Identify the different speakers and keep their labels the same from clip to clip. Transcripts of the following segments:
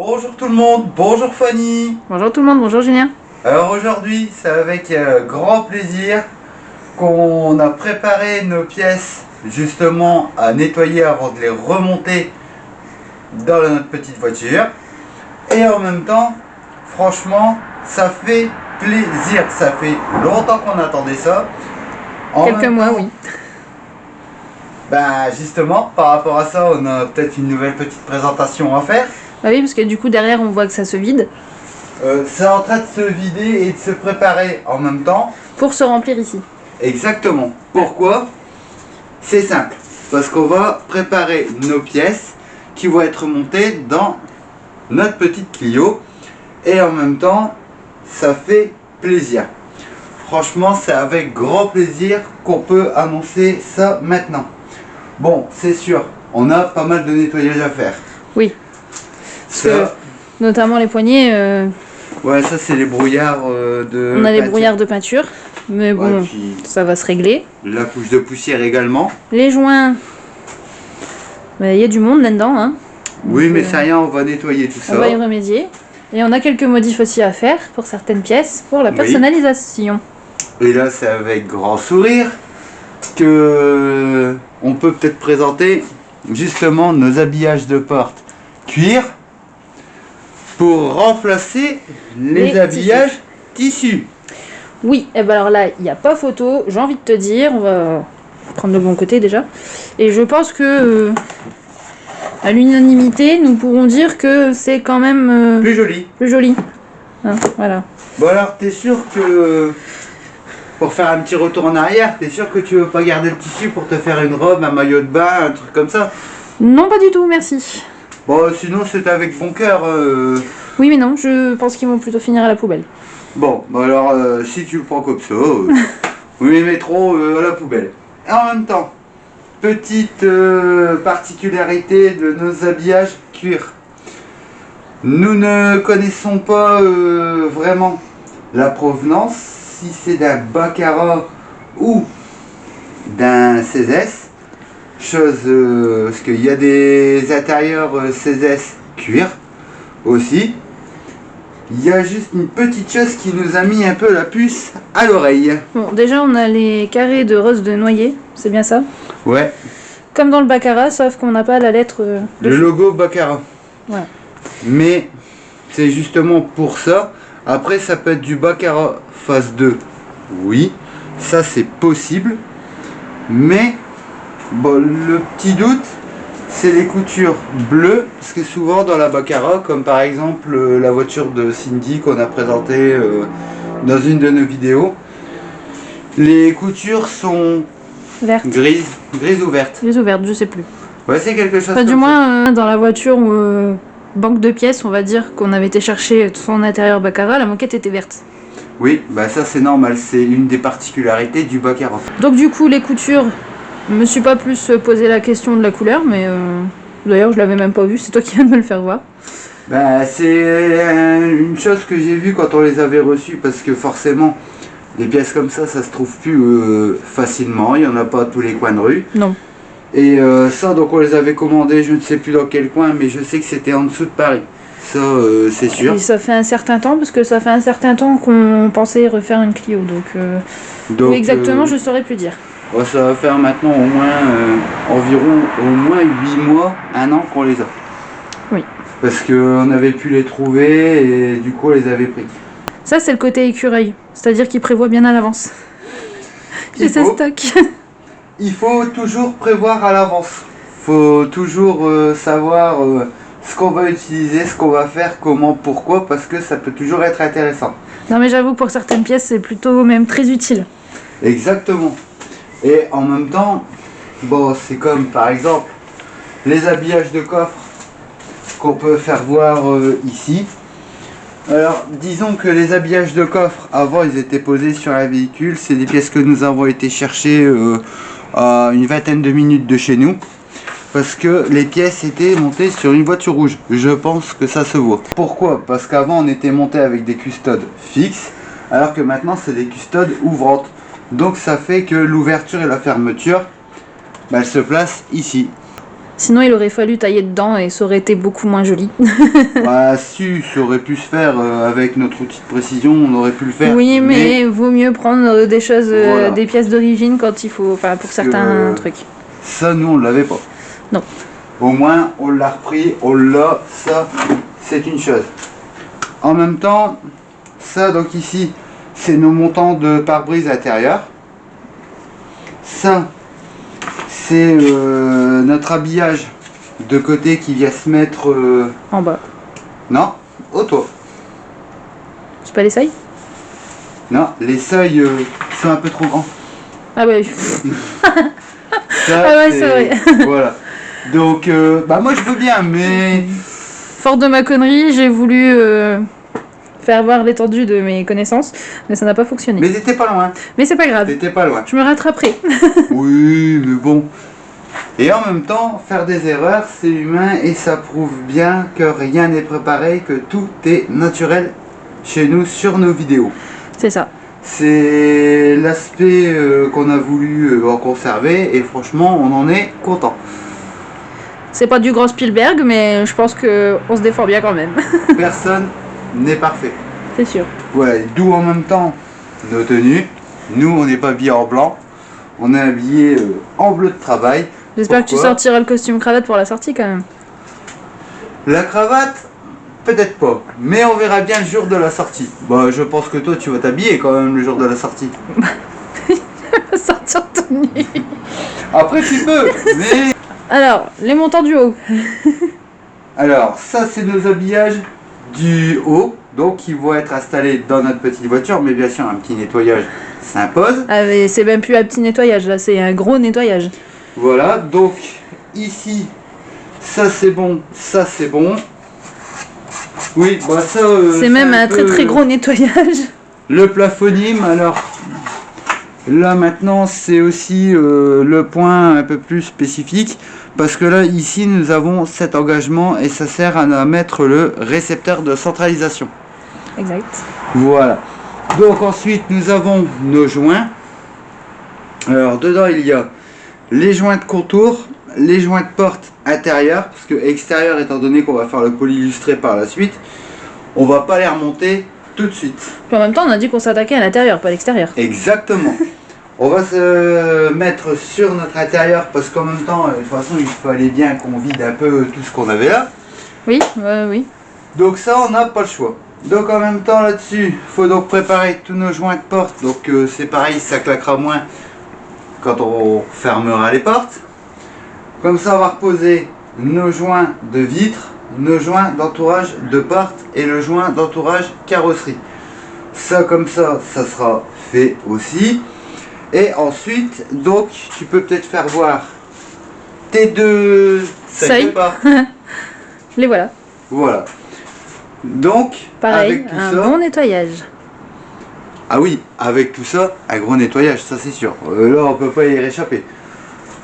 Speaker 1: Bonjour tout le monde, bonjour Fanny.
Speaker 2: Bonjour tout le monde, bonjour Julien.
Speaker 1: Alors aujourd'hui, c'est avec grand plaisir qu'on a préparé nos pièces justement à nettoyer avant de les remonter dans notre petite voiture. Et en même temps, franchement, ça fait plaisir. Ça fait longtemps qu'on attendait ça.
Speaker 2: Quelques mois, oui.
Speaker 1: Ben justement, par rapport à ça, on a peut-être une nouvelle petite présentation à faire.
Speaker 2: Bah oui, parce que du coup derrière on voit que ça se vide.
Speaker 1: C'est en train de se vider et de se préparer en même temps.
Speaker 2: Pour se remplir ici.
Speaker 1: Exactement. Pourquoi? C'est simple. Parce qu'on va préparer nos pièces qui vont être montées dans notre petite Clio. Et en même temps, ça fait plaisir. Franchement, c'est avec grand plaisir qu'on peut annoncer ça maintenant. Bon, c'est sûr, on a pas mal de nettoyage à faire.
Speaker 2: Oui.
Speaker 1: Ça,
Speaker 2: notamment les poignées.
Speaker 1: ouais, ça c'est les brouillards de
Speaker 2: On a les
Speaker 1: peinture.
Speaker 2: brouillards de peinture. Mais bon,
Speaker 1: Ouais, puis
Speaker 2: ça va se régler.
Speaker 1: la couche de poussière également.
Speaker 2: Les joints. Il y a du monde là-dedans. Hein.
Speaker 1: Oui,
Speaker 2: Donc,
Speaker 1: mais c'est rien, on va nettoyer tout ça.
Speaker 2: On va y remédier. Et on a quelques modifs aussi à faire pour certaines pièces, pour la
Speaker 1: Oui.
Speaker 2: personnalisation.
Speaker 1: Et là, c'est avec grand sourire que on peut peut-être présenter justement nos habillages de porte cuir pour remplacer les
Speaker 2: Les
Speaker 1: habillages tissus.
Speaker 2: Oui, et ben alors là, il n'y a pas photo, j'ai envie de te dire, on va prendre le bon côté déjà. Et je pense que, à l'unanimité, nous pourrons dire que c'est quand même
Speaker 1: Plus joli.
Speaker 2: plus joli. Hein, voilà.
Speaker 1: Bon alors, t'es sûr que, pour faire un petit retour en arrière, t'es sûr que tu veux pas garder le tissu pour te faire une robe, un maillot de bain, un truc comme ça?
Speaker 2: Non, pas du tout, merci.
Speaker 1: Bon, sinon c'est avec bon cœur.
Speaker 2: Oui, mais non, je pense qu'ils vont plutôt finir à la poubelle.
Speaker 1: Bon, bah alors si tu le prends comme ça, oui, les mettrons à la poubelle. Et en même temps, petite particularité de nos habillages cuir. Nous ne connaissons pas vraiment la provenance, si c'est d'un Baccarat ou d'un CZ. Parce qu'il y a des intérieurs CZ cuir aussi. Il y a juste une petite chose qui nous a mis un peu la puce à l'oreille.
Speaker 2: Bon, déjà, on a les carrés de rose de noyer, c'est bien ça?
Speaker 1: Ouais,
Speaker 2: Comme dans le Baccarat, sauf qu'on n'a pas la lettre
Speaker 1: le
Speaker 2: dessus.
Speaker 1: logo Baccarat.
Speaker 2: Voilà.
Speaker 1: Mais c'est justement pour ça. Après, ça peut être du Baccarat phase 2. Oui, ça c'est possible. Mais bon, le petit doute, c'est les coutures bleues. Parce que souvent dans la Baccarat, comme par exemple la voiture de Cindy qu'on a présentée dans une de nos vidéos, les coutures sont
Speaker 2: Verte.
Speaker 1: grises ou vertes.
Speaker 2: Les ouvertes, je sais plus.
Speaker 1: Ouais, c'est quelque chose
Speaker 2: Enfin, du
Speaker 1: comme ça.
Speaker 2: moins, dans la voiture banque de pièces, on va dire qu'on avait été chercher son intérieur Baccarat, la moquette était verte.
Speaker 1: Oui, bah ça c'est normal, c'est une des particularités du Baccarat.
Speaker 2: Donc du coup, les coutures, je me suis pas plus posé la question de la couleur, mais d'ailleurs je l'avais même pas vu, c'est toi qui viens de me le faire voir.
Speaker 1: Bah c'est une chose que j'ai vue quand on les avait reçues, parce que forcément, les pièces comme ça se trouve plus facilement, il n'y en a pas à tous les coins de rue.
Speaker 2: Non.
Speaker 1: Et ça, donc on les avait commandés, je ne sais plus dans quel coin, mais je sais que c'était en dessous de Paris. Ça, c'est sûr.
Speaker 2: Et ça fait un certain temps, parce que ça fait un certain temps qu'on pensait refaire une Clio, donc où exactement je saurais plus dire.
Speaker 1: Ouais, ça va faire maintenant au moins environ au moins 8 mois, 1 an qu'on les a.
Speaker 2: Oui.
Speaker 1: Parce qu'on avait pu les trouver et du coup on les avait pris.
Speaker 2: Ça c'est le côté écureuil, c'est-à-dire qu'il prévoit bien à l'avance. J'ai ce stock.
Speaker 1: Il faut toujours prévoir à l'avance. Il faut toujours savoir ce qu'on va utiliser, ce qu'on va faire, comment, pourquoi, parce que ça peut toujours être intéressant.
Speaker 2: Non mais j'avoue pour certaines pièces c'est plutôt même très utile.
Speaker 1: Exactement. Et en même temps, bon, c'est comme par exemple les habillages de coffre qu'on peut faire voir ici. Alors, disons que les habillages de coffre, avant, ils étaient posés sur un véhicule. C'est des pièces que nous avons été chercher à une vingtaine de minutes de chez nous. Parce que les pièces étaient montées sur une voiture rouge. Je pense que ça se voit. Pourquoi? Parce qu'avant, on était monté avec des custodes fixes, alors que maintenant, c'est des custodes ouvrantes. Donc, ça fait que l'ouverture et la fermeture, bah, elles se placent ici.
Speaker 2: Sinon, il aurait fallu tailler dedans et ça aurait été beaucoup moins joli.
Speaker 1: Bah si, ça aurait pu se faire avec notre outil de précision, on aurait pu le faire.
Speaker 2: Oui, mais vaut mieux prendre des choses,
Speaker 1: Voilà.
Speaker 2: des pièces d'origine quand il faut, enfin pour certains trucs.
Speaker 1: Ça, nous, on l'avait pas.
Speaker 2: Non.
Speaker 1: Au moins, on l'a repris, on l'a, ça, c'est une chose. En même temps, ça, donc ici, c'est nos montants de pare-brise intérieur. Ça, c'est notre habillage de côté qui vient se mettre...
Speaker 2: En bas.
Speaker 1: Non, au toit.
Speaker 2: C'est pas les seuils?
Speaker 1: Non, les seuils sont un peu trop grands.
Speaker 2: Ah ouais.
Speaker 1: Ça,
Speaker 2: Ah ouais, c'est vrai.
Speaker 1: Voilà. Donc, bah moi je veux bien, mais...
Speaker 2: Fort de ma connerie, j'ai voulu faire voir l'étendue de mes connaissances, mais ça n'a pas fonctionné.
Speaker 1: Mais t'étais pas loin.
Speaker 2: Mais c'est pas grave,
Speaker 1: T'étais pas loin.
Speaker 2: je me rattraperai.
Speaker 1: Oui, mais bon. Et en même temps, faire des erreurs, c'est humain et ça prouve bien que rien n'est préparé, que tout est naturel chez nous sur nos vidéos.
Speaker 2: C'est ça.
Speaker 1: C'est l'aspect qu'on a voulu en conserver et franchement, on en est content.
Speaker 2: C'est pas du grand Spielberg, mais je pense qu'on se défend bien quand même.
Speaker 1: Personne n'est parfait.
Speaker 2: C'est sûr.
Speaker 1: Voilà, d'où en même temps nos tenues. Nous, on n'est pas habillés en blanc, on est habillés en bleu de travail.
Speaker 2: J'espère que tu
Speaker 1: Pourquoi?
Speaker 2: sortiras le costume cravate pour la sortie quand même.
Speaker 1: La cravate, peut-être pas, mais on verra bien le jour de la sortie. Bah, je pense que toi, tu vas t'habiller quand même le jour de la sortie.
Speaker 2: Sortir tout nu.
Speaker 1: Après, tu peux, mais...
Speaker 2: Alors, les montants du haut.
Speaker 1: Alors, ça, c'est nos habillages du haut, donc qui vont être installés dans notre petite voiture, mais bien sûr, un petit nettoyage s'impose.
Speaker 2: Ah mais c'est même plus un petit nettoyage là, c'est un gros nettoyage.
Speaker 1: Voilà, donc ici, ça c'est bon, ça c'est bon. Oui, bah ça...
Speaker 2: c'est même un
Speaker 1: peu
Speaker 2: très très gros nettoyage.
Speaker 1: Le plafonyme, alors... Là maintenant, c'est aussi le point un peu plus spécifique. Parce que là, ici, nous avons cet engagement et ça sert à mettre le récepteur de centralisation.
Speaker 2: Exact.
Speaker 1: Voilà. Donc ensuite, nous avons nos joints. Alors, dedans, il y a les joints de contour, les joints de porte intérieur, parce que extérieur, étant donné qu'on va faire le pôle illustré par la suite, on va pas les remonter tout de suite.
Speaker 2: Puis en même temps, on a dit qu'on s'attaquait à l'intérieur, pas à l'extérieur.
Speaker 1: Exactement. On va se mettre sur notre intérieur parce qu'en même temps, de toute façon, il fallait bien qu'on vide un peu tout ce qu'on avait là.
Speaker 2: Oui, oui.
Speaker 1: Donc ça, on n'a pas le choix. Donc en même temps là-dessus, il faut donc préparer tous nos joints de porte. Donc c'est pareil, ça claquera moins quand on fermera les portes. Comme ça, on va reposer nos joints de vitres, nos joints d'entourage de porte et le joint d'entourage carrosserie. Ça comme ça sera fait aussi. Et ensuite, donc, tu peux peut-être faire voir tes deux
Speaker 2: Seuils. Les voilà.
Speaker 1: Voilà. Donc,
Speaker 2: Pareil,
Speaker 1: avec tout
Speaker 2: un
Speaker 1: ça...
Speaker 2: bon nettoyage.
Speaker 1: Ah oui, avec tout ça, un gros nettoyage, ça c'est sûr. Là, on peut pas y réchapper.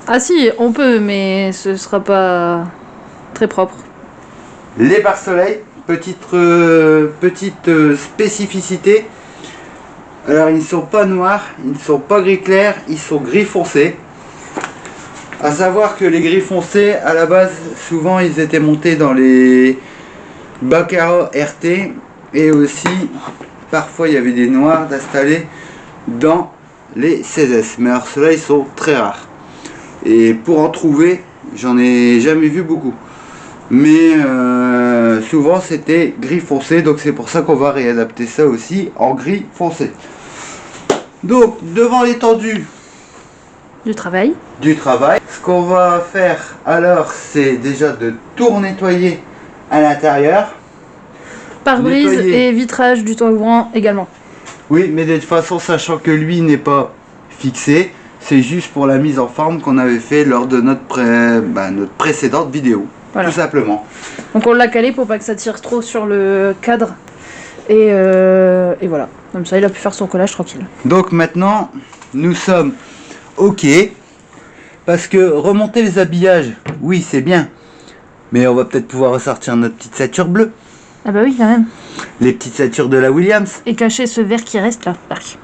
Speaker 2: Ah si, on peut, mais ce sera pas très propre.
Speaker 1: Les pare-soleil, petite spécificité. Alors, ils ne sont pas noirs, ils ne sont pas gris clair, ils sont gris foncé. À savoir que les gris foncés, à la base, souvent, ils étaient montés dans les Baccarat RT. Et aussi, parfois, il y avait des noirs d'installer dans les 16S. Mais alors, ceux-là, ils sont très rares. Et pour en trouver, j'en ai jamais vu beaucoup. Mais souvent, c'était gris foncé. Donc, c'est pour ça qu'on va réadapter ça aussi en gris foncé. Donc, devant l'étendue
Speaker 2: Du travail.
Speaker 1: ce qu'on va faire alors, c'est déjà de tout nettoyer à l'intérieur.
Speaker 2: Pare-brise
Speaker 1: Nettoyer.
Speaker 2: et vitrage du toboggan également.
Speaker 1: Oui, mais de toute façon, sachant que lui n'est pas fixé, c'est juste pour la mise en forme qu'on avait fait lors de notre précédente vidéo.
Speaker 2: Voilà.
Speaker 1: Tout simplement.
Speaker 2: Donc on l'a calé pour pas que ça tire trop sur le cadre. Et voilà. Comme ça, il a pu faire son collage tranquille.
Speaker 1: Donc maintenant, nous sommes OK. Parce que remonter les habillages, oui, c'est bien. Mais on va peut-être pouvoir ressortir notre petite ceinture bleue.
Speaker 2: Ah bah oui, quand même.
Speaker 1: Les petites ceintures de la Williams.
Speaker 2: Et cacher ce verre qui reste là. Tac.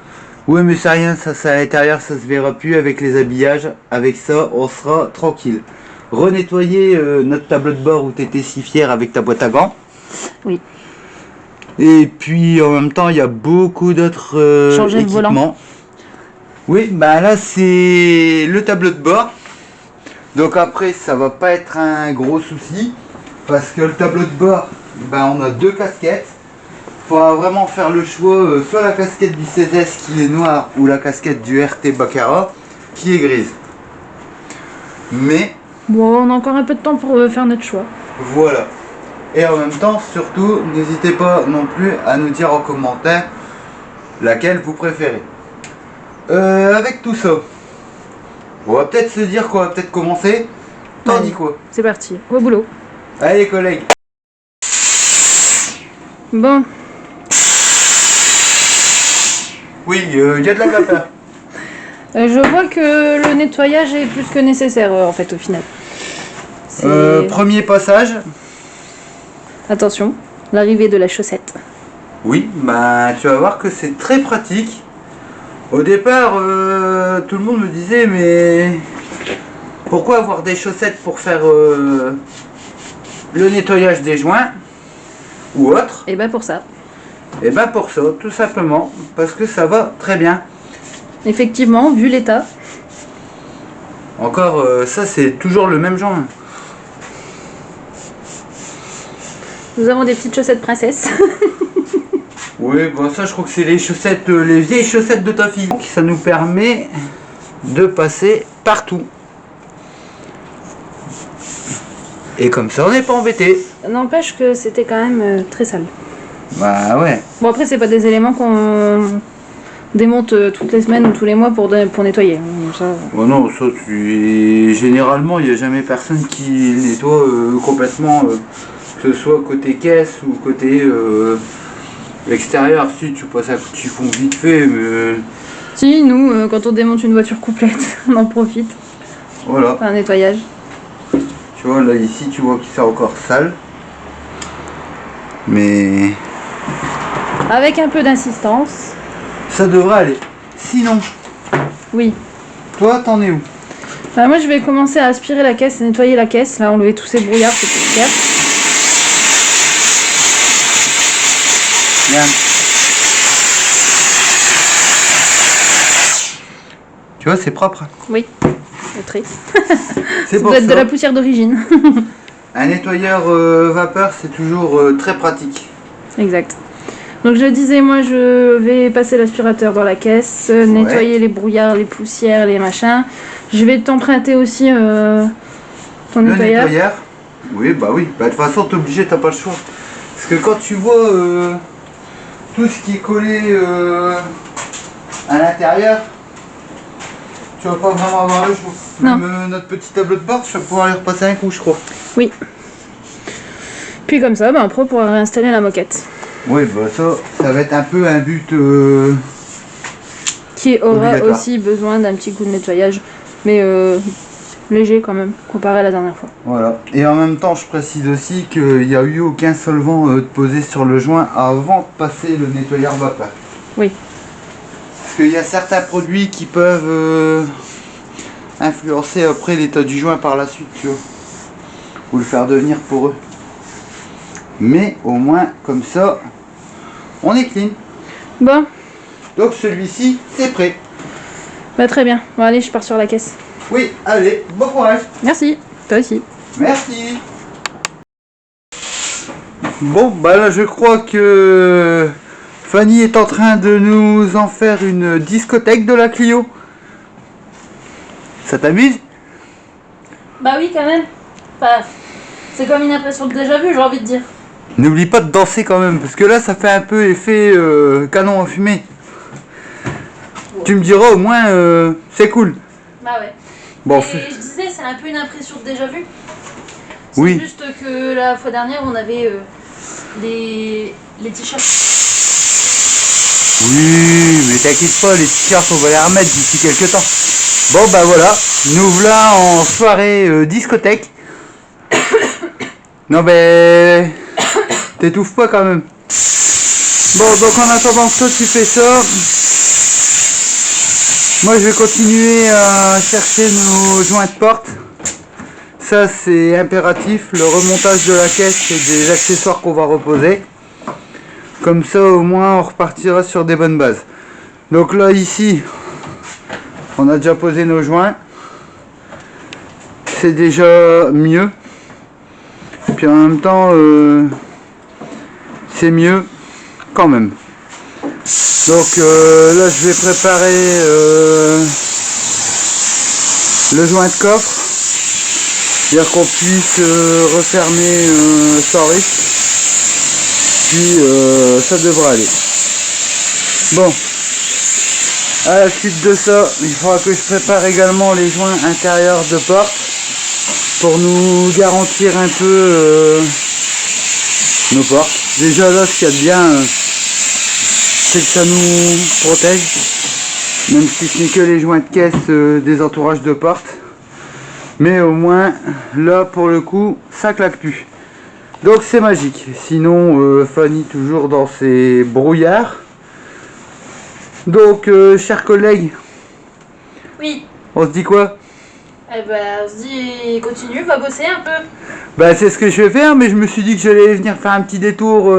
Speaker 1: Oui, mais c'est rien, ça à l'intérieur, ça se verra plus avec les habillages. Avec ça, on sera tranquille. renettoyer notre tableau de bord où tu étais si fier avec ta boîte à gants.
Speaker 2: Oui.
Speaker 1: Et puis en même temps, il y a beaucoup d'autres
Speaker 2: Changer le
Speaker 1: équipements.
Speaker 2: volant.
Speaker 1: Oui, bah là c'est le tableau de bord. Donc après, ça va pas être un gros souci. Parce que le tableau de bord, bah, on a deux casquettes. Faudra vraiment faire le choix, soit la casquette du CZ qui est noire ou la casquette du RT Baccarat qui est grise. Mais
Speaker 2: Bon, on a encore un peu de temps pour faire notre choix.
Speaker 1: voilà. Et en même temps, surtout, n'hésitez pas non plus à nous dire en commentaire laquelle vous préférez. Avec tout ça, on va peut-être se dire qu'on va peut-être commencer. T'en
Speaker 2: Allez.
Speaker 1: dis quoi?
Speaker 2: C'est parti, au boulot.
Speaker 1: Allez collègues.
Speaker 2: Bon,
Speaker 1: Oui, il y a de la vapeur.
Speaker 2: je vois que le nettoyage est plus que nécessaire en fait au final.
Speaker 1: Premier passage.
Speaker 2: Attention, l'arrivée de la chaussette.
Speaker 1: Oui, bah tu vas voir que c'est très pratique. Au départ, tout le monde me disait mais pourquoi avoir des chaussettes pour faire le nettoyage des joints ou autre?
Speaker 2: Et ben pour ça.
Speaker 1: Et ben pour ça, tout simplement, parce que ça va très bien.
Speaker 2: Effectivement, vu l'état.
Speaker 1: Encore, ça c'est toujours le même joint.
Speaker 2: Nous avons des petites chaussettes princesses.
Speaker 1: Oui, bon ça je crois que c'est les chaussettes, les vieilles chaussettes de ta fille. Donc, ça nous permet de passer partout. Et comme ça on n'est pas embêté.
Speaker 2: N'empêche que c'était quand même très sale.
Speaker 1: Bah ouais.
Speaker 2: Bon après c'est pas des éléments qu'on démonte toutes les semaines ou tous les mois pour nettoyer. Ça...
Speaker 1: Bon non, ça généralement il n'y a jamais personne qui nettoie complètement, que ce soit côté caisse ou côté extérieur. Si tu passes un coup de chiffon vite fait, mais
Speaker 2: Si, nous, quand on démonte une voiture complète, on en profite.
Speaker 1: voilà.
Speaker 2: Faire un nettoyage.
Speaker 1: Tu vois là ici tu vois que c'est encore sale. Mais
Speaker 2: Avec un peu d'insistance.
Speaker 1: ça devrait aller. Sinon,
Speaker 2: Oui.
Speaker 1: toi t'en es où?
Speaker 2: Bah, moi je vais commencer à aspirer la caisse et nettoyer la caisse. Là, enlever tous ces brouillards, c'est plus clair.
Speaker 1: Regarde. Tu vois, c'est propre.
Speaker 2: Oui. Le tri.
Speaker 1: C'est
Speaker 2: Ça
Speaker 1: pour
Speaker 2: doit être de la
Speaker 1: ça.
Speaker 2: poussière d'origine.
Speaker 1: Un nettoyeur vapeur, c'est toujours très pratique.
Speaker 2: Exact. Donc je disais, moi je vais passer l'aspirateur dans la caisse, nettoyer les brouillards, les poussières, les machins. Je vais t'emprunter aussi ton
Speaker 1: Le
Speaker 2: nettoyeur.
Speaker 1: nettoyeur. Oui, bah oui. Bah, de toute façon, t'es obligé, t'as pas le choix. Parce que quand tu vois tout ce qui est collé à l'intérieur, tu vas pas vraiment avoir le choix.
Speaker 2: Non.
Speaker 1: Même notre petit tableau de bord, tu vas pouvoir y repasser un coup, je crois.
Speaker 2: Oui. Puis comme ça, bah, après on pourra réinstaller la moquette.
Speaker 1: Oui, bah ça va être un peu un but.
Speaker 2: Qui aura
Speaker 1: Obligatoire.
Speaker 2: aussi besoin d'un petit coup de nettoyage. Mais léger quand même, comparé à la dernière fois.
Speaker 1: Voilà. Et en même temps, je précise aussi qu'il n'y a eu aucun solvant posé sur le joint avant de passer le nettoyeur vapeur.
Speaker 2: Oui.
Speaker 1: Parce qu'il y a certains produits qui peuvent influencer après l'état du joint par la suite, tu vois. Ou le faire devenir poreux. Mais au moins, comme ça, on est clean.
Speaker 2: Bon,
Speaker 1: Donc celui-ci, c'est prêt.
Speaker 2: bah très bien. Bon allez, je pars sur la caisse.
Speaker 1: Oui, allez, bon courage.
Speaker 2: Merci, toi aussi.
Speaker 1: Merci. Bon, bah là, je crois que Fanny est en train de nous en faire une discothèque de la Clio. Ça t'amuse?
Speaker 2: Bah oui, quand même. Enfin, c'est comme une impression de déjà vu, j'ai envie de dire.
Speaker 1: N'oublie pas de danser quand même, parce que là, ça fait un peu effet canon à fumée.
Speaker 2: Ouais.
Speaker 1: Tu me diras au moins, c'est cool.
Speaker 2: Bah ouais.
Speaker 1: Bon,
Speaker 2: Et je disais, c'est un peu une impression de déjà vu. C'est
Speaker 1: Oui.
Speaker 2: juste que la fois dernière, on avait les t-shirts.
Speaker 1: oui, mais t'inquiète pas, les t-shirts, on va les remettre d'ici quelques temps. Bon, bah voilà, nous voilà en soirée discothèque. Non, ben, t'étouffes pas quand même. Bon, donc en attendant que toi tu fais ça, moi je vais continuer à chercher nos joints de porte. ça c'est impératif, le remontage de la caisse et des accessoires qu'on va reposer. Comme ça au moins on repartira sur des bonnes bases. Donc là ici, on a déjà posé nos joints. C'est déjà mieux. Puis en même temps, c'est mieux quand même. Donc là je vais préparer le joint de coffre. C'est-à-dire qu'on puisse refermer sans risque. Puis ça devrait aller. Bon. À la suite de ça, il faudra que je prépare également les joints intérieurs de porte pour nous garantir un peu nos portes. Déjà là, ce qu'il y a de bien, c'est que ça nous protège, même si ce n'est que les joints de caisse des entourages de porte. Mais au moins, là pour le coup, ça claque plus. Donc c'est magique. Sinon, Fanny toujours dans ses brouillards. Donc, chers collègues,
Speaker 2: Oui.
Speaker 1: on se dit quoi?
Speaker 2: Eh ben, on se dit, continue, va bosser un peu.
Speaker 1: Bah c'est ce que je vais faire, mais je me suis dit que j'allais venir faire un petit détour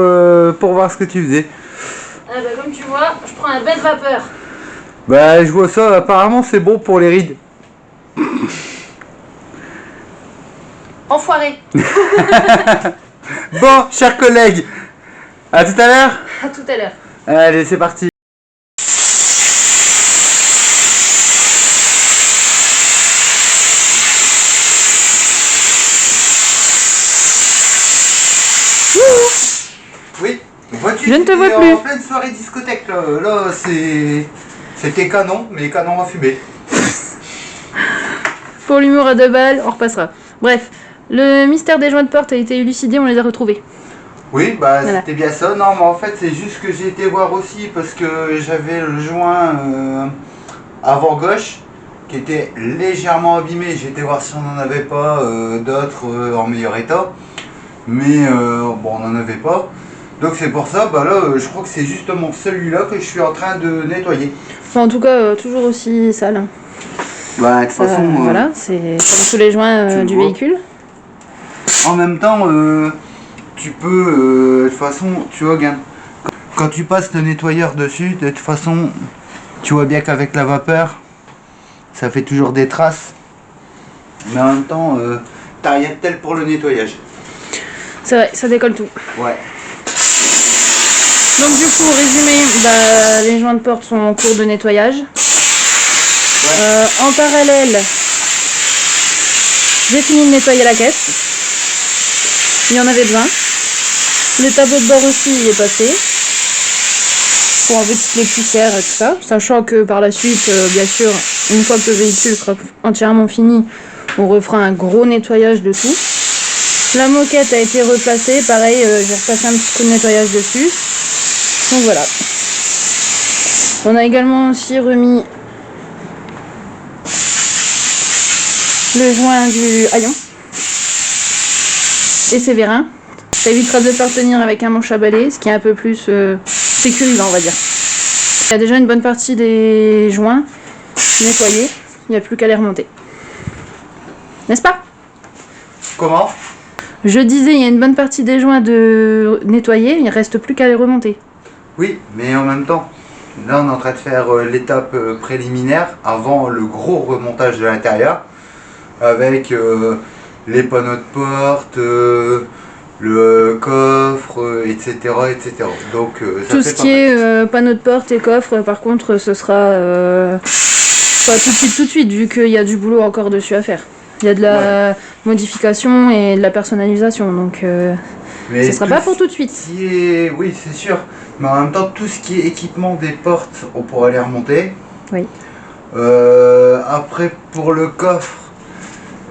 Speaker 1: pour voir ce que tu faisais.
Speaker 2: Eh ben, comme tu vois, je prends un bain de vapeur.
Speaker 1: Bah je vois ça, apparemment c'est bon pour les rides.
Speaker 2: Enfoiré.
Speaker 1: Bon, chers collègues, à tout à l'heure.
Speaker 2: À tout à l'heure.
Speaker 1: Allez, c'est parti. Oui, vois-tu,
Speaker 2: Je ne te vois
Speaker 1: t'es
Speaker 2: plus.
Speaker 1: en pleine soirée discothèque là. Là c'était canon, mais canon à fumer.
Speaker 2: Pour l'humour à 2 balles, on repassera. Bref, le mystère des joints de porte a été élucidé, on les a retrouvés.
Speaker 1: Oui, bah
Speaker 2: Voilà.
Speaker 1: c'était bien ça. Non, mais en fait, c'est juste que j'ai été voir aussi parce que j'avais le joint avant gauche qui était légèrement abîmé. J'ai été voir si on n'en avait pas d'autres en meilleur état. Mais bon, on n'en avait pas. Donc c'est pour ça, bah là, je crois que c'est justement celui-là que je suis en train de nettoyer.
Speaker 2: Enfin, en tout cas, toujours aussi sale. Hein.
Speaker 1: Bah de toute
Speaker 2: Ça,
Speaker 1: façon,
Speaker 2: voilà, c'est comme tous les joints
Speaker 1: tu le
Speaker 2: du
Speaker 1: vois.
Speaker 2: véhicule.
Speaker 1: En même temps, tu peux, de toute façon, tu vois, regarde, quand tu passes le nettoyeur dessus, de toute façon, tu vois bien qu'avec la vapeur, ça fait toujours des traces. Mais en même temps, t'as rien de tel pour le nettoyage.
Speaker 2: C'est vrai, ça décolle tout.
Speaker 1: Ouais.
Speaker 2: Donc du coup, résumé, bah, les joints de porte sont en cours de nettoyage. En parallèle, j'ai fini de nettoyer la caisse. Il y en avait besoin. Le tableau de bord aussi y est passé. Pour enlever toutes les poussières et tout ça. Sachant que par la suite, bien sûr, une fois que le véhicule sera entièrement fini, on refera un gros nettoyage de tout. La moquette a été replacée, pareil, j'ai repassé un petit coup de nettoyage dessus. Donc voilà. On a également aussi remis le joint du haillon et ses vérins. Ça évitera de faire tenir avec un manche à balai, ce qui est un peu plus sécurisant, on va dire. Il y a déjà une bonne partie des joints nettoyés, il n'y a plus qu'à les remonter. N'est-ce pas?
Speaker 1: Comment?
Speaker 2: Je disais, il y a une bonne partie des joints de nettoyer, il ne reste plus qu'à les remonter.
Speaker 1: Oui, mais en même temps, là on est en train de faire l'étape préliminaire avant le gros remontage de l'intérieur avec les panneaux de porte, le coffre, etc., etc. Donc ça
Speaker 2: Tout
Speaker 1: fait
Speaker 2: ce
Speaker 1: pas
Speaker 2: qui
Speaker 1: mal.
Speaker 2: est panneaux de porte et coffre, par contre, ce sera pas tout de suite, vu qu'il y a du boulot encore dessus à faire. Il y a de la modification et de la personnalisation, donc
Speaker 1: Mais
Speaker 2: ce sera
Speaker 1: tout
Speaker 2: pas pour tout de suite.
Speaker 1: ce qui est... Oui, c'est sûr. Mais en même temps, tout ce qui est équipement des portes, on pourra les remonter.
Speaker 2: Oui.
Speaker 1: Après, pour le coffre,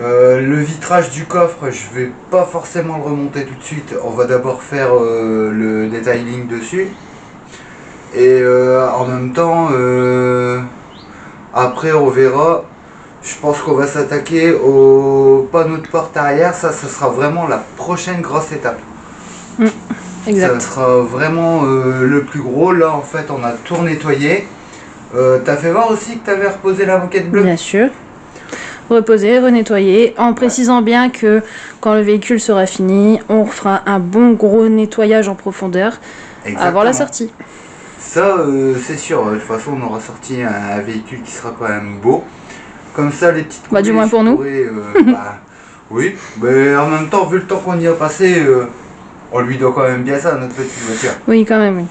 Speaker 1: le vitrage du coffre, je vais pas forcément le remonter tout de suite. On va d'abord faire le detailing dessus. Et en même temps, après on verra. Je pense qu'on va s'attaquer au panneau de porte arrière. Ça, ce sera vraiment la prochaine grosse étape.
Speaker 2: Exact.
Speaker 1: Ça sera vraiment le plus gros. Là, en fait, on a tout nettoyé. T'as fait voir aussi que t'avais reposé la moquette bleue?
Speaker 2: Bien sûr. reposer, renettoyer, en précisant bien que quand le véhicule sera fini, on fera un bon gros nettoyage en profondeur avant la sortie.
Speaker 1: Ça, c'est sûr. De toute façon, on aura sorti un véhicule qui sera quand même beau. Comme ça, les petites
Speaker 2: Bah, du moins pour nous.
Speaker 1: Oui, mais en même temps, vu le temps qu'on y a passé, on lui doit quand même bien ça, notre petite voiture.
Speaker 2: Oui, quand même, oui.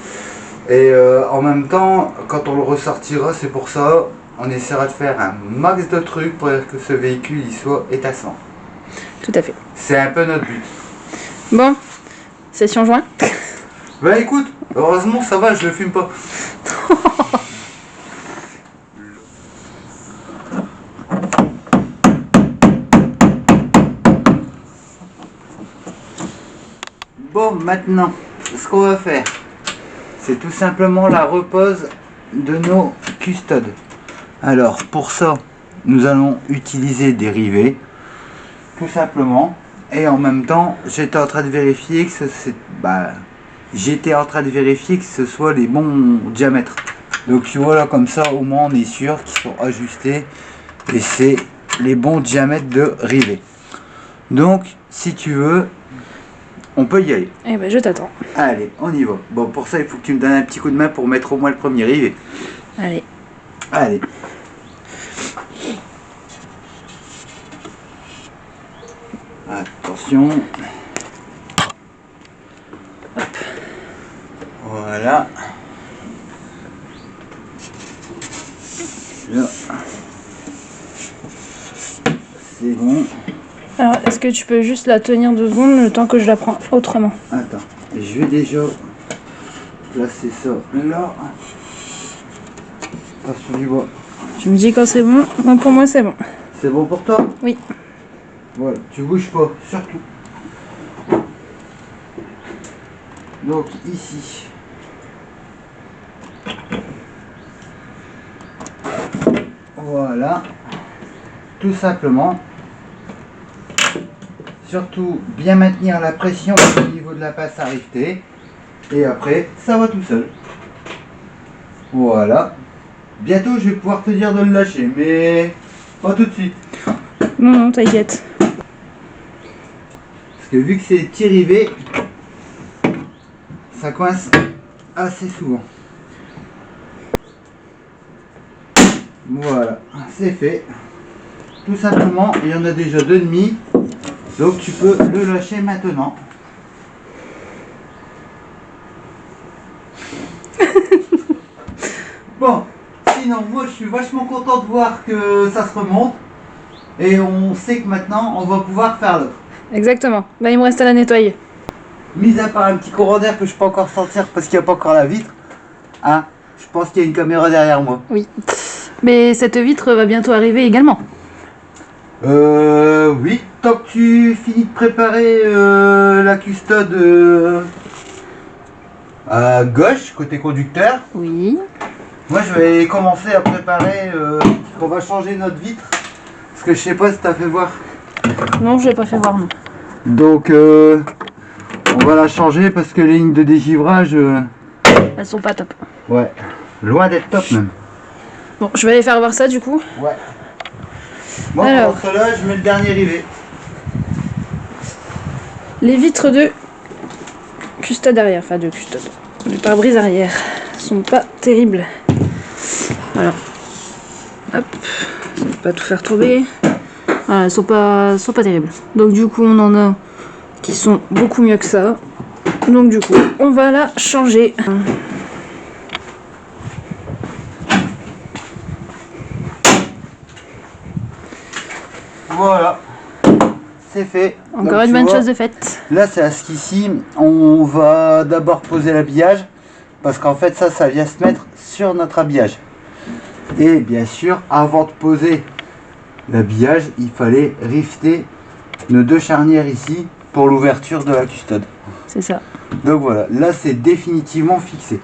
Speaker 1: Et en même temps, quand on le ressortira, c'est pour ça, on essaiera de faire un max de trucs pour que ce véhicule il soit étincelant.
Speaker 2: Tout à fait.
Speaker 1: C'est un peu notre but.
Speaker 2: Bon, session joint.
Speaker 1: Bah écoute, heureusement ça va, je le fume pas. Bon, maintenant, ce qu'on va faire, c'est tout simplement la repose de nos custodes. Alors, pour ça, nous allons utiliser des rivets, tout simplement. Et en même temps, j'étais en train de vérifier que ce soit les bons diamètres. Donc voilà, comme ça, au moins, on est sûr qu'ils sont ajustés et c'est les bons diamètres de rivets. Donc, si tu veux, on peut y aller.
Speaker 2: Eh ben, je t'attends.
Speaker 1: Allez, on y va. Bon, pour ça, il faut que tu me donnes un petit coup de main pour mettre au moins le premier rivet.
Speaker 2: Allez.
Speaker 1: Allez. Attention.
Speaker 2: Hop.
Speaker 1: Voilà. Là. C'est bon.
Speaker 2: Alors, est-ce que tu peux juste la tenir 2 secondes le temps que je la prends autrement?
Speaker 1: Attends, je vais déjà placer ça là. Attention du bois.
Speaker 2: Tu me dis quand c'est bon? Bon, pour moi, c'est bon.
Speaker 1: C'est bon pour toi?
Speaker 2: Oui.
Speaker 1: Voilà, tu bouges pas, surtout. Donc ici. Voilà. Tout simplement. Surtout bien maintenir la pression au niveau de la passe à rifter. Et après, ça va tout seul. Voilà. Bientôt, je vais pouvoir te dire de le lâcher, mais pas tout de suite.
Speaker 2: Non, non, t'inquiète.
Speaker 1: Parce que vu que c'est des petits rivets, ça coince assez souvent. Voilà, c'est fait. Tout simplement, il y en a déjà 2,5. Donc tu peux le lâcher maintenant. Bon, sinon moi je suis vachement content de voir que ça se remonte. Et on sait que maintenant on va pouvoir faire l'autre.
Speaker 2: Exactement. Bah, il me reste à la nettoyer.
Speaker 1: Mis à part un petit courant d'air que je peux encore sentir parce qu'il n'y a pas encore la vitre. Hein, je pense qu'il y a une caméra derrière moi.
Speaker 2: Oui. Mais cette vitre va bientôt arriver également.
Speaker 1: Oui, tant que tu finis de préparer la custode à gauche, côté conducteur,
Speaker 2: Oui.
Speaker 1: moi je vais commencer à préparer qu'on va changer notre vitre. Parce que je sais pas si t'as fait voir.
Speaker 2: Non, je l'ai pas fait voir, non.
Speaker 1: Donc on va la changer parce que les lignes de dégivrage,
Speaker 2: Elles sont pas top.
Speaker 1: ouais, loin d'être top même.
Speaker 2: Bon, je vais aller faire voir ça du coup.
Speaker 1: Ouais. Moi
Speaker 2: Alors.
Speaker 1: pour cela, je mets le dernier rivet.
Speaker 2: Les vitres de custode arrière, enfin de custode, du pare-brise arrière, sont pas terribles. Alors, hop, ça va pas tout faire tomber. Voilà, elles sont pas terribles. Donc du coup, on en a qui sont beaucoup mieux que ça. Donc du coup, on va la changer.
Speaker 1: Voilà, c'est fait.
Speaker 2: Encore
Speaker 1: Donc,
Speaker 2: une
Speaker 1: tu
Speaker 2: bonne
Speaker 1: vois,
Speaker 2: chose de faite.
Speaker 1: là, c'est à ce qu'ici, on va d'abord poser l'habillage. Parce qu'en fait, ça vient se mettre sur notre habillage. Et bien sûr, avant de poser l'habillage, il fallait rifter nos 2 charnières ici pour l'ouverture de la custode.
Speaker 2: C'est ça.
Speaker 1: Donc voilà, là c'est définitivement fixé.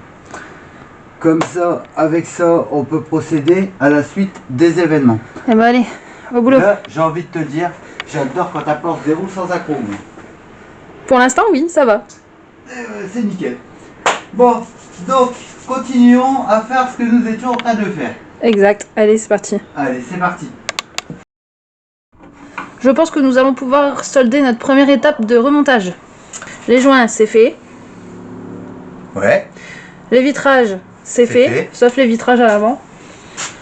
Speaker 1: Comme ça, avec ça, on peut procéder à la suite des événements.
Speaker 2: Et bah allez, au boulot.
Speaker 1: Là, j'ai envie de te dire, j'adore quand ta porte déroule sans accroc.
Speaker 2: Pour l'instant, oui, ça va.
Speaker 1: C'est nickel. Bon, donc, continuons à faire ce que nous étions en train de faire.
Speaker 2: Exact. Allez, c'est parti.
Speaker 1: Allez, c'est parti.
Speaker 2: je pense que nous allons pouvoir solder notre première étape de remontage. Les joints, c'est fait.
Speaker 1: Ouais,
Speaker 2: Les vitrages, c'est fait. Sauf les vitrages à l'avant.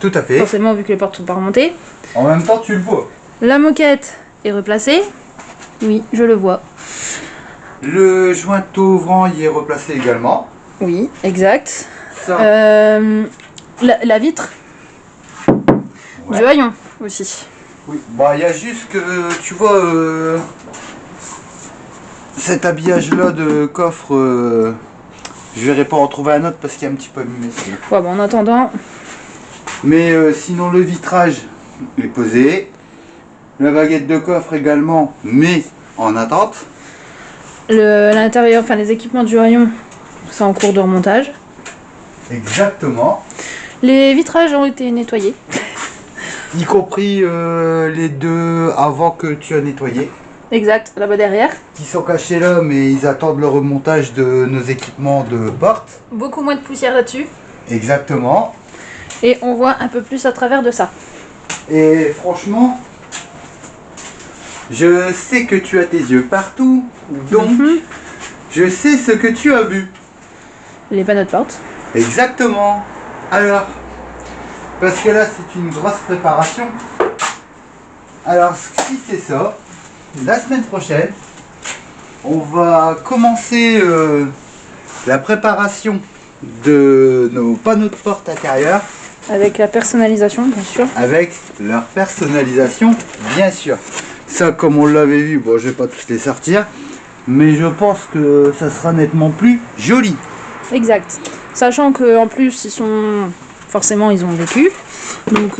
Speaker 1: tout à fait.
Speaker 2: Forcément, vu que les portes sont pas remontées.
Speaker 1: En même temps, tu le vois.
Speaker 2: La moquette est replacée. Oui, je le vois.
Speaker 1: Le jointeau ouvrant y est replacé également.
Speaker 2: Oui, exact.
Speaker 1: Ça,
Speaker 2: La vitre
Speaker 1: ouais.
Speaker 2: du haillon aussi.
Speaker 1: Oui, bah il y a juste que, tu vois, cet habillage-là de coffre, je verrai pas en trouver un autre parce qu'il est un petit peu abîmé.
Speaker 2: Ouais, bah, en attendant,
Speaker 1: Mais sinon, le vitrage est posé. La baguette de coffre également, mais en attente.
Speaker 2: l'intérieur, enfin les équipements du haillon, c'est en cours de remontage.
Speaker 1: Exactement.
Speaker 2: Les vitrages ont été nettoyés.
Speaker 1: Y compris les deux avant que tu as nettoyé.
Speaker 2: Exact, là-bas derrière.
Speaker 1: Qui sont cachés là, mais ils attendent le remontage de nos équipements de porte.
Speaker 2: Beaucoup moins de poussière là-dessus.
Speaker 1: Exactement.
Speaker 2: Et on voit un peu plus à travers de ça.
Speaker 1: Et franchement, je sais que tu as tes yeux partout, donc je sais ce que tu as vu.
Speaker 2: Les panneaux de porte.
Speaker 1: Exactement. Alors, parce que là c'est une grosse préparation. Alors si c'est ça, la semaine prochaine, on va commencer la préparation de nos panneaux de porte intérieurs.
Speaker 2: Avec la personnalisation, bien sûr.
Speaker 1: Avec leur personnalisation, bien sûr. Ça, comme on l'avait vu, bon, je vais pas tous les sortir, mais je pense que ça sera nettement plus joli.
Speaker 2: Exact. Sachant qu'en plus, forcément, ils ont vécu. Donc,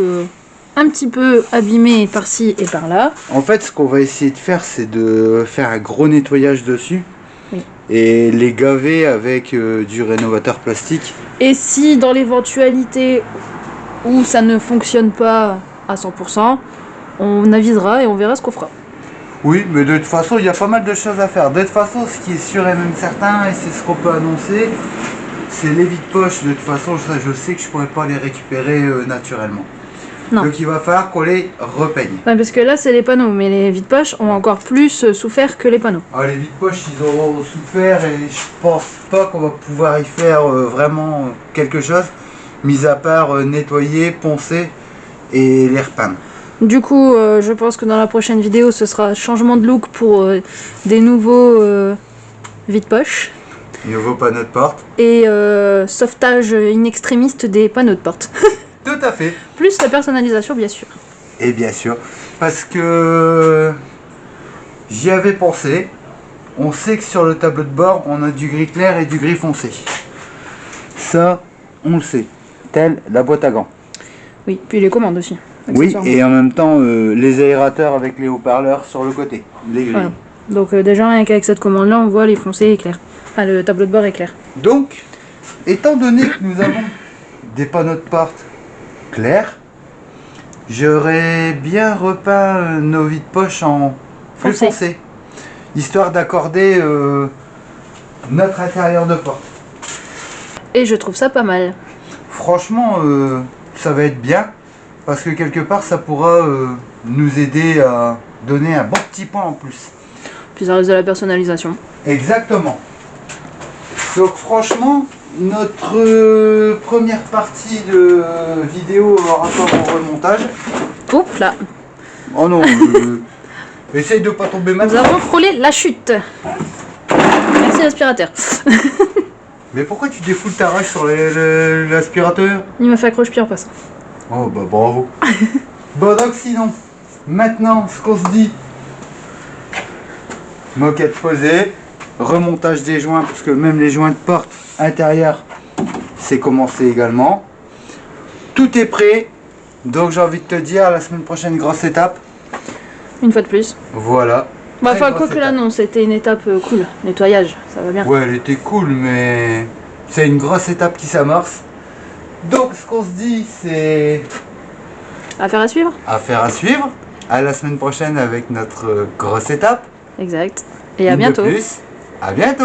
Speaker 2: un petit peu abîmés par-ci et par-là.
Speaker 1: En fait, ce qu'on va essayer de faire, c'est de faire un gros nettoyage dessus.
Speaker 2: Oui.
Speaker 1: Et les gaver avec du rénovateur plastique.
Speaker 2: Et si, dans l'éventualité où ça ne fonctionne pas à 100%, on avisera et on verra ce qu'on fera.
Speaker 1: Oui, mais de toute façon, il y a pas mal de choses à faire. De toute façon, ce qui est sûr et même certain, et c'est ce qu'on peut annoncer, c'est les vides-poches. De toute façon, ça, je sais que je pourrais pas les récupérer naturellement.
Speaker 2: Non.
Speaker 1: Donc il va falloir qu'on les repeigne.
Speaker 2: Ouais, parce que là, c'est les panneaux, mais les vides-poches ont encore plus souffert que les panneaux.
Speaker 1: Alors les vides-poches, ils auront souffert et je pense pas qu'on va pouvoir y faire vraiment quelque chose, mis à part nettoyer, poncer et les repeindre.
Speaker 2: Du coup, je pense que dans la prochaine vidéo, ce sera changement de look pour des nouveaux vide-poches.
Speaker 1: Nouveau panneau de porte.
Speaker 2: Et sauvetage in extrémiste des panneaux de porte.
Speaker 1: Tout à fait.
Speaker 2: Plus la personnalisation, bien sûr.
Speaker 1: Et bien sûr, parce que j'y avais pensé. On sait que sur le tableau de bord, on a du gris clair et du gris foncé. Ça, on le sait. Telle la boîte à gants.
Speaker 2: Oui, puis les commandes aussi.
Speaker 1: Oui, et en même temps, les aérateurs avec les haut-parleurs sur le côté. Les grilles.
Speaker 2: Voilà. Donc déjà, rien qu'avec cette commande-là, on voit les foncés et clairs. Enfin, le tableau de bord est clair.
Speaker 1: Donc, étant donné que nous avons des panneaux de porte clairs, j'aurais bien repeint nos vides-poches en plus foncé, histoire d'accorder notre intérieur de porte.
Speaker 2: Et je trouve ça pas mal.
Speaker 1: Franchement, ça va être bien, parce que quelque part, ça pourra nous aider à donner un bon petit point en plus.
Speaker 2: Puis ça reste de la personnalisation.
Speaker 1: Exactement. Donc franchement, notre première partie de vidéo en rapport au remontage.
Speaker 2: Oups là.
Speaker 1: Oh non, essaye de pas tomber
Speaker 2: Nous
Speaker 1: maintenant.
Speaker 2: avons frôlé la chute. Merci l'aspirateur.
Speaker 1: Mais pourquoi tu défoules ta rage sur l'aspirateur?
Speaker 2: Il m'a fait accroche-pied en passant.
Speaker 1: Oh bah bravo. Bon donc sinon, maintenant ce qu'on se dit, moquette posée, remontage des joints, parce que même les joints de porte intérieure, c'est commencé également. Tout est prêt, donc j'ai envie de te dire, la semaine prochaine, grosse étape.
Speaker 2: Une fois de plus.
Speaker 1: Voilà.
Speaker 2: Bah,
Speaker 1: Très
Speaker 2: enfin,
Speaker 1: grosse
Speaker 2: quoi que là,
Speaker 1: étape.
Speaker 2: non, c'était une étape cool. Nettoyage, ça va bien.
Speaker 1: Ouais, elle était cool, mais c'est une grosse étape qui s'amorce. Donc ce qu'on se dit, c'est
Speaker 2: Affaire à suivre.
Speaker 1: affaire à suivre. À la semaine prochaine avec notre grosse étape.
Speaker 2: Exact. Et à
Speaker 1: Une de
Speaker 2: bientôt.
Speaker 1: plus. À bientôt.